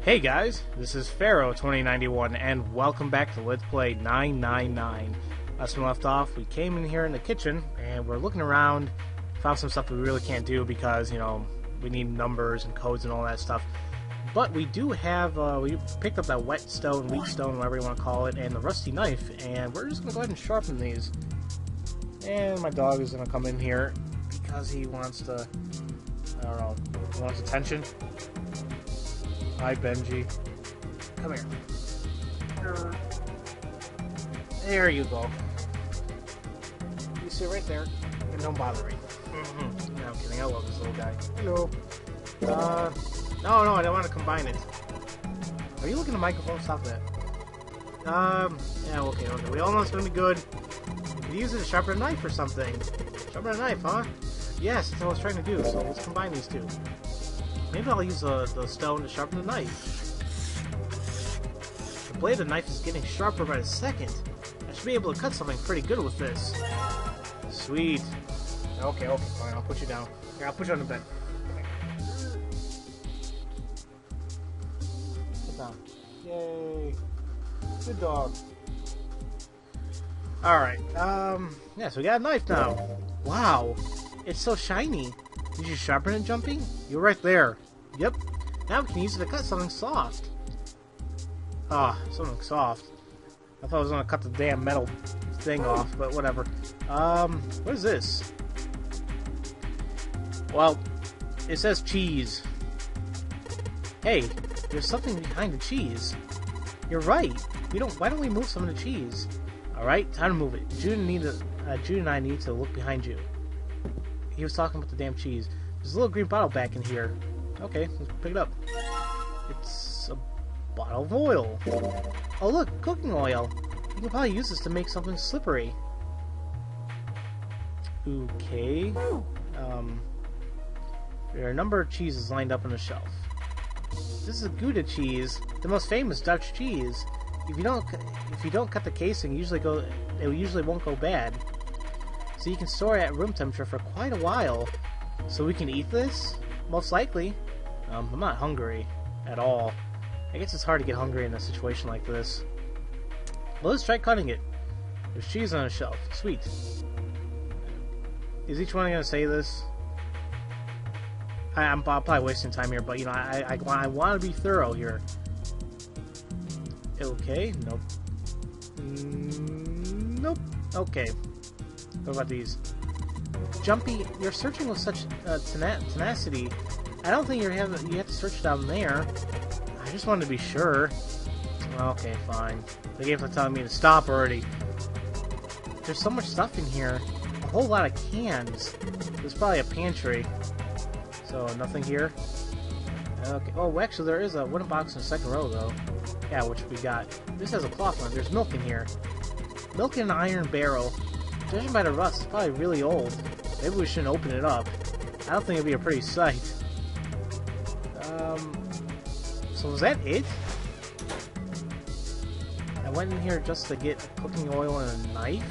Hey guys, this is Pharaoh2091 and welcome back to Let's Play 999. Last time we left off, we came in here in the kitchen and we're looking around, found some stuff that we really can't do because, you know, we need numbers and codes and all that stuff. But we do have, we picked up that whetstone, wheatstone, whatever you want to call it, and the rusty knife, and we're just going to go ahead and sharpen these. And my dog is going to come in here because he wants to, I don't know, he wants attention. Hi, Benji. Come here. There you go. You sit right there and don't bother me. No, I'm kidding. I love this little guy. Hello. No, I don't want to combine it. Are you looking at the microphone? Stop that. Yeah, okay. We all know it's going to be good. You could use it to sharpen a knife or something. Sharpen a knife, huh? Yes, that's what I was trying to do, so let's combine these two. Maybe I'll use the stone to sharpen the knife. The blade of the knife is getting sharper by the second. I should be able to cut something pretty good with this. Sweet. Okay, fine. I'll put you down. Here, I'll put you on the bed. Sit down. Yay. Good dog. Alright, yeah, so we got a knife now. Wow. It's so shiny. Did you sharpen it jumping? You're right there. Yep. Now we can use it to cut something soft. Ah, something soft. I thought I was going to cut the damn metal thing off, but whatever. What is this? Well, it says cheese. Hey, there's something behind the cheese. You're right. Why don't we move some of the cheese? Alright, time to move it. June and I need to look behind you. He was talking about the damn cheese. There's a little green bottle back in here. Okay, let's pick it up. It's a bottle of oil. Oh look, cooking oil. You can probably use this to make something slippery. Okay. There are a number of cheeses lined up on the shelf. This is Gouda cheese, the most famous Dutch cheese. If you don't cut the casing, it usually won't go bad. So you can store it at room temperature for quite a while. So we can eat this? Most likely. I'm not hungry at all. I guess it's hard to get hungry in a situation like this. Well, let's try cutting it. There's cheese on the shelf. Sweet. Is each one going to say this? I'm probably wasting time here, but you know, I want to be thorough here. Okay, nope. Nope. Okay. What about these? Jumpy, you're searching with such tenacity. I don't think you have to search down there. I just wanted to be sure. Okay, fine. The game's not telling me to stop already. There's so much stuff in here. A whole lot of cans. There's probably a pantry. So, nothing here. Okay. Oh, actually, there is a wooden box in the second row, though. Yeah, which we got. This has a cloth on it. There's milk in here. Milk in an iron barrel. Judging by the rust, it's probably really old. Maybe we shouldn't open it up. I don't think it'd be a pretty sight. So was that it? I went in here just to get cooking oil and a knife?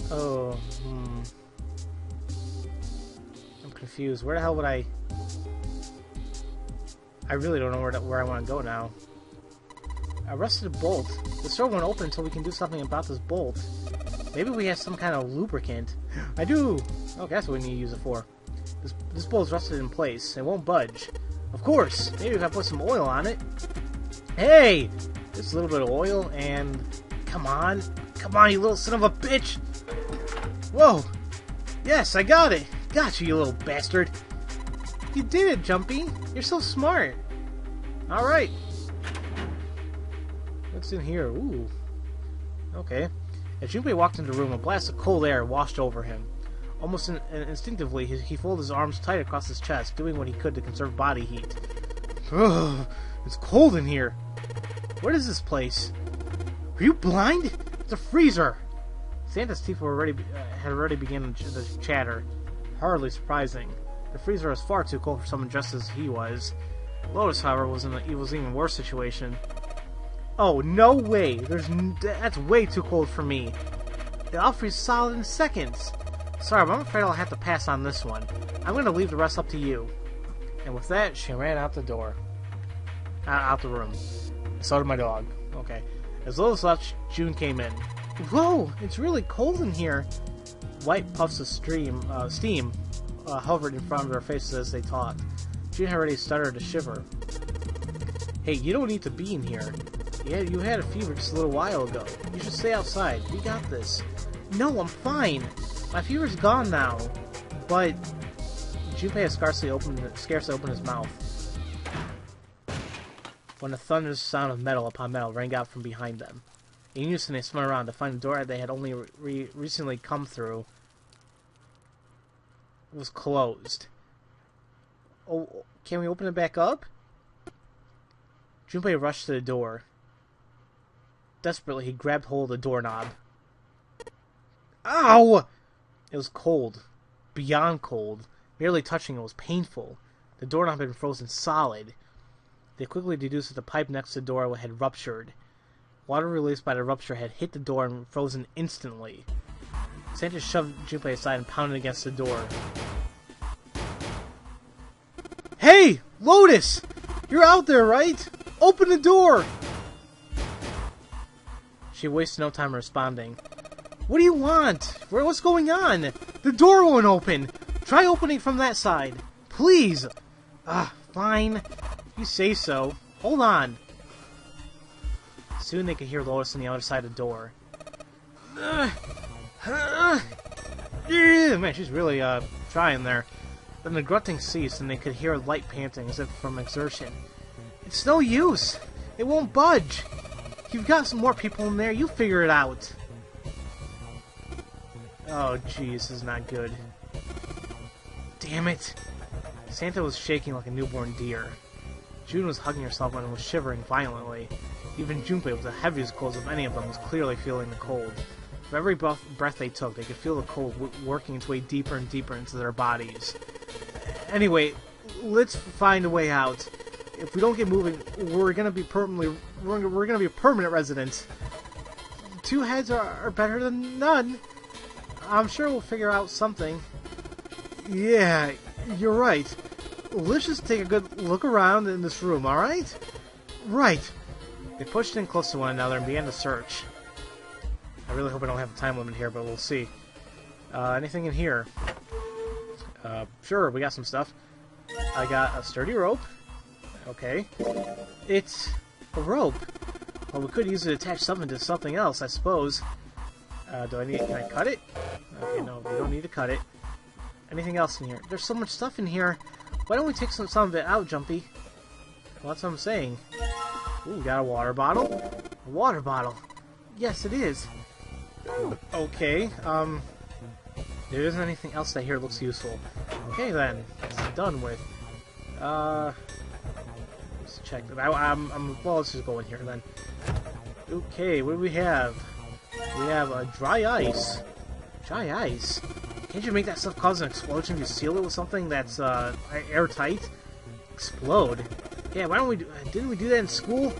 Oh, I'm confused. Where the hell would I really don't know where I want to go now. A rusted bolt. The store won't open until we can do something about this bolt. Maybe we have some kind of lubricant. I do! Okay, that's what we need to use it for. This bolt's rusted in place. It won't budge. Of course! Maybe if I put some oil on it. Hey! Just a little bit of oil and... Come on! Come on, you little son of a bitch! Whoa! Yes, I got it! Got you, you little bastard! You did it, Jumpy! You're so smart! Alright! What's in here? Ooh. Okay. As Junpei walked into the room, a blast of cold air washed over him. Almost instinctively, he folded his arms tight across his chest, doing what he could to conserve body heat. Ugh, it's cold in here. What is this place? Are you blind? It's a freezer! Santa's teeth had already begun to chatter. Hardly surprising. The freezer was far too cold for someone dressed as he was. Lotus, however, was in an even worse situation. Oh, no way! That's way too cold for me. I'll freeze solid in seconds. Sorry, but I'm afraid I'll have to pass on this one. I'm going to leave the rest up to you. And with that, she ran out the door. Out the room. So did my dog. Okay. As Lois left, June came in. Whoa! It's really cold in here! White puffs of steam hovered in front of their faces as they talked. June had already started to shiver. Hey, you don't need to be in here. Yeah, you had a fever just a little while ago. You should stay outside. We got this. No, I'm fine. My fever's gone now. But Junpei had scarcely opened his mouth when a thunderous sound of metal upon metal rang out from behind them. In unison, they spun around to find the door they had only recently come through was closed. Oh, can we open it back up? Junpei rushed to the door. Desperately, he grabbed hold of the doorknob. Ow! It was cold. Beyond cold. Merely touching it was painful. The doorknob had been frozen solid. They quickly deduced that the pipe next to the door had ruptured. Water released by the rupture had hit the door and frozen instantly. Santa shoved Junpei aside and pounded against the door. Hey! Lotus! You're out there, right? Open the door! She wasted no time responding. What do you want? What's going on? The door won't open! Try opening from that side. Please! Fine. You say so. Hold on. Soon they could hear Lotus on the other side of the door. Man, she's really, trying there. Then the grunting ceased, and they could hear light panting as if from exertion. It's no use! It won't budge! You've got some more people in there, you figure it out! Oh, gee, this is not good. Damn it! Santa was shaking like a newborn deer. June was hugging herself and was shivering violently. Even Junpei, with the heaviest clothes of any of them, was clearly feeling the cold. With every breath they took, they could feel the cold working its way deeper and deeper into their bodies. Anyway, let's find a way out. If we don't get moving, we're gonna be permanent residents. 2 heads are better than none. I'm sure we'll figure out something. Yeah, you're right. Let's just take a good look around in this room, alright? Right. They pushed in close to one another and began to search. I really hope I don't have a time limit here, but we'll see. Anything in here? Sure, we got some stuff. I got a sturdy rope. Okay. It's a rope. Well, we could use it to attach something to something else, I suppose. Can I cut it? Okay, no, we don't need to cut it. Anything else in here? There's so much stuff in here. Why don't we take some of it out, Jumpy? Well, that's what I'm saying. Ooh, we got a water bottle. A water bottle. Yes, it is. Okay, there isn't anything else that here looks useful. Okay, then. It's done with. Let's check. Well, let's just go in here, then. Okay, what do we have? We have a dry ice. Dry ice? Can't you make that stuff cause an explosion if you seal it with something that's airtight? Explode? Yeah, why don't we didn't we do that in school?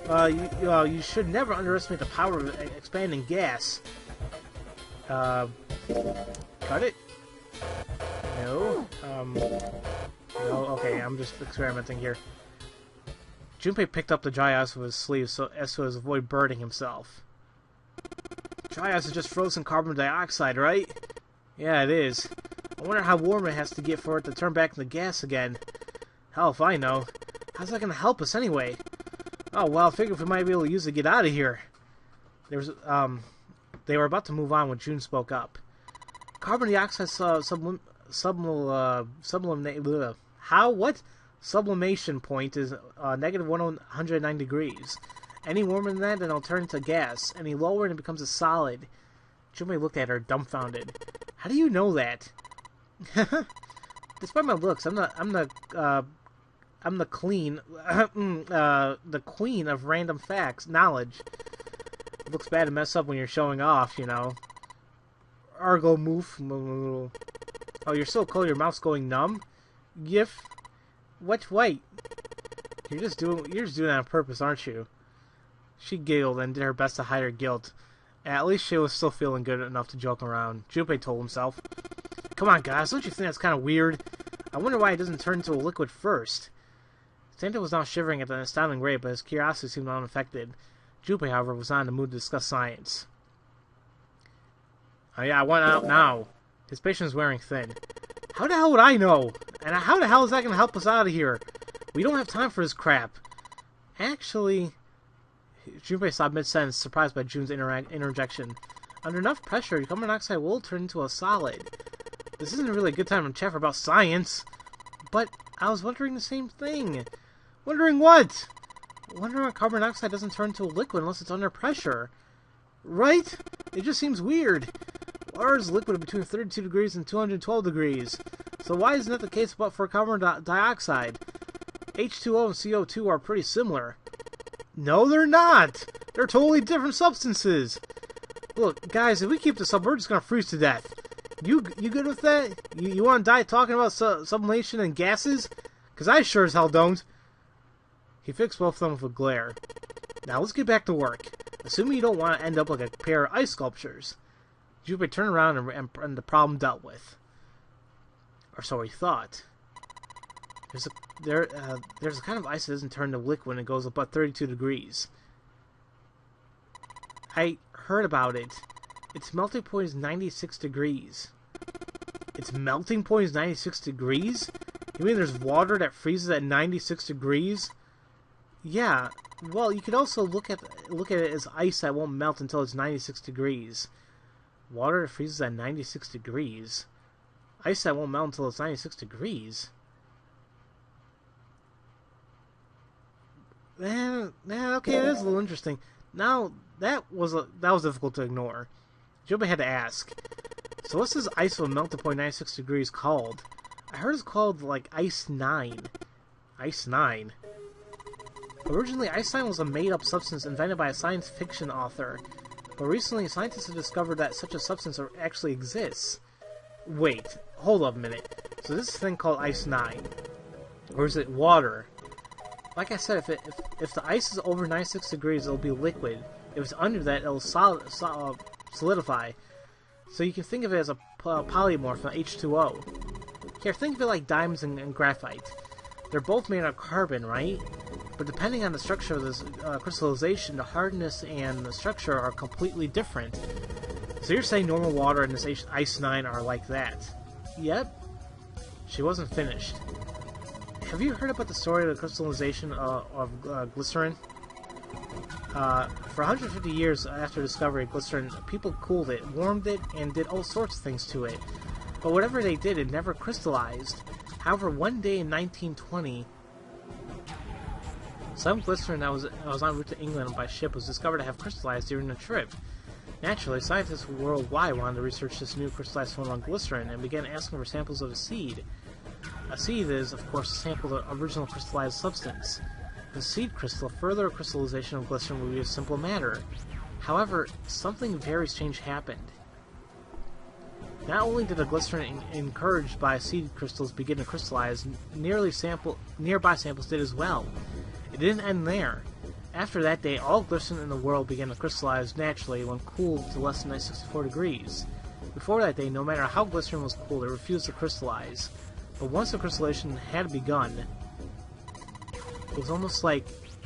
You should never underestimate the power of expanding gas. Cut it? No. No, okay, I'm just experimenting here. Junpei picked up the dry ice with his sleeve so as to avoid burning himself. Dry ice is just frozen carbon dioxide, right? Yeah, it is. I wonder how warm it has to get for it to turn back into gas again. Hell if I know. How's that gonna help us anyway? Oh, well, I figured we might be able to use it to get out of here. They were about to move on when June spoke up. Carbon dioxide sublimation point is negative 109 degrees. Any warmer than that, then it'll turn into gas. Any lower, and it becomes a solid. Junpei looked at her, dumbfounded. How do you know that? Despite my looks, I'm the queen of random facts, knowledge. It looks bad to mess up when you're showing off, you know. Argo moof. Oh, you're so cold, your mouth's going numb? Gif. What? Wait. You're just doing that on purpose, aren't you? She giggled and did her best to hide her guilt. At least she was still feeling good enough to joke around. Junpei told himself. Come on, guys, don't you think that's kind of weird? I wonder why it doesn't turn into a liquid first. Santa was now shivering at the astounding rate, but his curiosity seemed unaffected. Junpei, however, was not in the mood to discuss science. Oh yeah, I want out now. His patience is wearing thin. How the hell would I know? And how the hell is that going to help us out of here? We don't have time for this crap. Actually... Junpei stopped mid-sentence, surprised by Jun's interjection. Under enough pressure, carbon monoxide will turn into a solid. This isn't really a good time to chat about science. But I was wondering the same thing. Wondering what? Wondering why carbon monoxide doesn't turn into a liquid unless it's under pressure. Right? It just seems weird. Water is liquid between 32 degrees and 212 degrees. So why isn't that the case but for carbon dioxide? H2O and CO2 are pretty similar. No, they're not! They're totally different substances! Look, guys, if we keep this up, we're just gonna freeze to death. You good with that? You wanna die talking about sublimation and gases? Because I sure as hell don't. He fixed both of them with a glare. Now let's get back to work. Assuming you don't want to end up like a pair of ice sculptures. Junpei turned around and the problem dealt with. Or so he thought. There's a kind of ice that doesn't turn to liquid when it goes above 32 degrees. I heard about it. Its melting point is 96 degrees. Its melting point is 96 degrees? You mean there's water that freezes at 96 degrees? Yeah. Well, you could also look at it as ice that won't melt until it's 96 degrees. Water that freezes at 96 degrees. Ice that won't melt until it's 96 degrees. Okay, it is a little interesting. Now, that was difficult to ignore. Junpei had to ask. So what's this ice with a melting point 96 degrees called? I heard it's called, like, Ice 9. Ice 9? Originally, Ice 9 was a made-up substance invented by a science fiction author. But recently, scientists have discovered that such a substance actually exists. Wait, hold up a minute. So this thing called Ice 9. Or is it water? Like I said, if the ice is over 96 degrees, it'll be liquid. If it's under that, it'll solidify. So you can think of it as a polymorph, H2O. Here, think of it like diamonds and graphite. They're both made of carbon, right? But depending on the structure of this crystallization, the hardness and the structure are completely different. So you're saying normal water and this Ice 9 are like that? Yep. She wasn't finished. Have you heard about the story of the crystallization of glycerin? For 150 years after discovery of glycerin, people cooled it, warmed it, and did all sorts of things to it. But whatever they did, it never crystallized. However, one day in 1920, some glycerin that was en route to England by ship was discovered to have crystallized during the trip. Naturally, scientists worldwide wanted to research this new crystallized form of glycerin and began asking for samples of a seed. A seed is, of course, a sample of the original crystallized substance. The seed crystal, further crystallization of glycerin would be a simple matter. However, something very strange happened. Not only did the glycerin encouraged by seed crystals begin to crystallize, nearby samples did as well. It didn't end there. After that day, all glycerin in the world began to crystallize naturally when cooled to less than 64 degrees. Before that day, no matter how glycerin was cooled, it refused to crystallize. But once the crystallization had begun, it was almost like,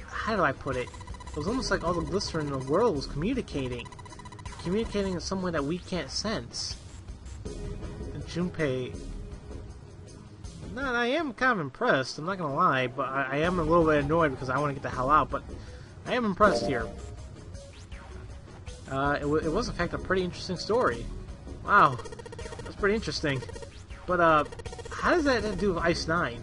how do I put it? It was almost like all the glycerin in the world was communicating in some way that we can't sense. And Junpei, I am kind of impressed, I'm not gonna lie, but I am a little bit annoyed because I want to get the hell out, but I am impressed here. It was in fact a pretty interesting story. Wow, that's pretty interesting. But how does that have to do with Ice 9?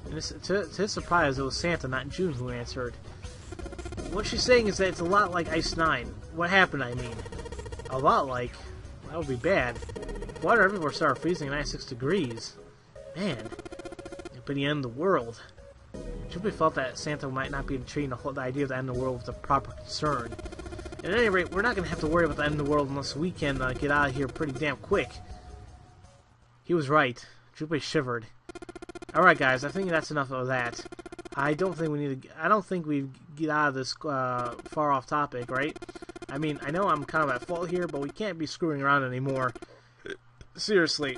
And to his surprise, it was Santa, not June, who answered. What she's saying is that it's a lot like Ice 9. What happened, I mean? A lot like? That would be bad. Water everywhere started freezing at 96 degrees. Man, it'd be the end of the world. Junpei felt that Santa might not be treating the idea of the end of the world with the proper concern. At any rate, we're not going to have to worry about the end of the world unless we can get out of here pretty damn quick. He was right. Junpei shivered. Alright guys, I think that's enough of that. I don't think we get out of this far off topic, right? I mean, I know I'm kind of at fault here, but we can't be screwing around anymore. Seriously.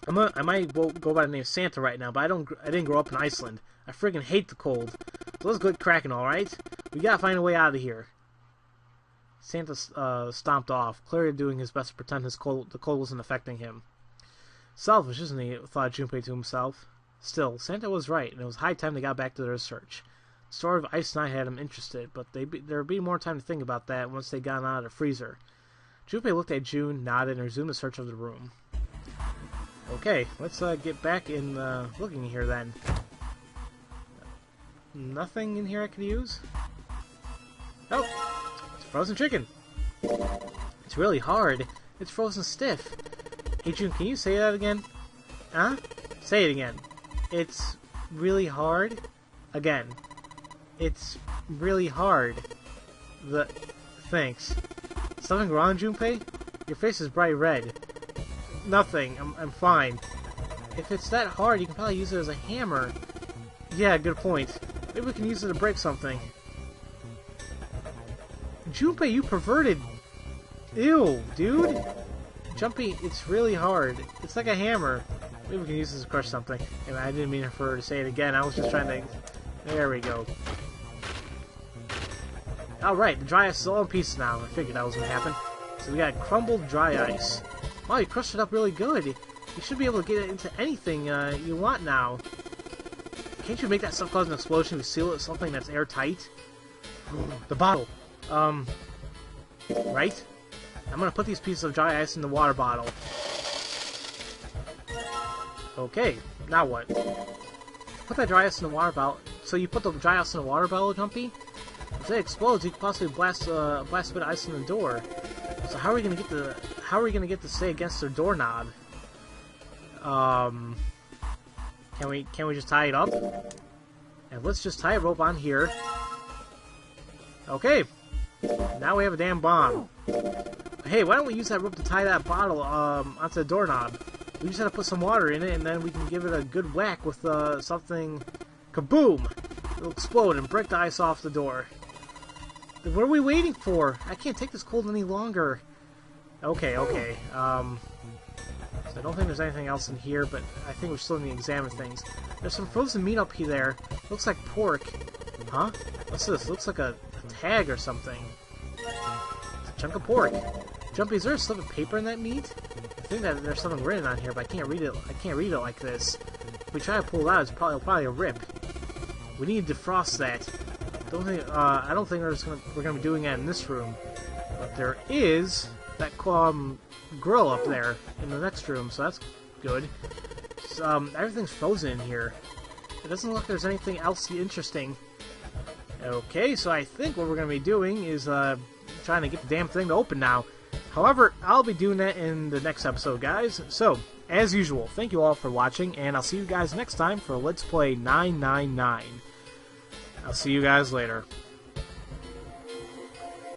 I might go by the name Santa right now, but I didn't grow up in Iceland. I friggin' hate the cold. So let's get cracking, alright? We gotta find a way out of here. Santa stomped off, clearly doing his best to pretend the cold wasn't affecting him. Selfish, isn't he? Thought Junpei to himself. Still, Santa was right, and it was high time they got back to their search. The story of Ice Knight had him interested, but there would be more time to think about that once they got out of the freezer. Junpei looked at June, nodded, and resumed the search of the room. Okay, let's get back in looking here then. Nothing in here I could use? Oh! It's frozen chicken! It's really hard. It's frozen stiff. Hey June, can you say that again? Huh? Say it again. It's really hard? Again. It's really hard. Thanks. Something wrong, Junpei? Your face is bright red. Nothing. I'm fine. If it's that hard, you can probably use it as a hammer. Yeah, good point. Maybe we can use it to break something. Junpei, you perverted. Ew, dude. Junpei, it's really hard. It's like a hammer. Maybe we can use this to crush something. And I didn't mean for her to say it again. I was just trying to... There we go. Alright, the dry ice is all in pieces now. I figured that was going to happen. So we got crumbled dry ice. Wow, you crushed it up really good. You should be able to get it into anything you want now. Can't you make that stuff cause an explosion if you seal it with something that's airtight? The bottle. Right? I'm gonna put these pieces of dry ice in the water bottle. Okay, now what? Put that dry ice in the water bottle. So you put the dry ice in the water bottle, Jumpy? If it explodes, you could possibly blast a bit of ice in the door. So how are we gonna get to stay against their doorknob? Can we just tie it up? And let's just tie a rope on here. Okay. Now we have a damn bomb. Hey, why don't we use that rope to tie that bottle onto the doorknob? We just have to put some water in it, and then we can give it a good whack with something. Kaboom! It'll explode and break the ice off the door. What are we waiting for? I can't take this cold any longer. Okay. So I don't think there's anything else in here, but I think we still need to examine things. There's some frozen meat up here there. Looks like pork. Huh? What's this? Looks like a tag or something. It's a chunk of pork. Jumpy, is there a slip of paper in that meat? I think that there's something written on here, but I can't read it. I can't read it like this. If we try to pull it out, it's probably a rip. We need to defrost that. I don't think we're gonna be doing that in this room. But there is that grill up there in the next room, so that's good. So, everything's frozen in here. It doesn't look like there's anything else interesting. Okay, so I think what we're going to be doing is trying to get the damn thing to open now. However, I'll be doing that in the next episode, guys. So, as usual, thank you all for watching, and I'll see you guys next time for Let's Play 999. I'll see you guys later.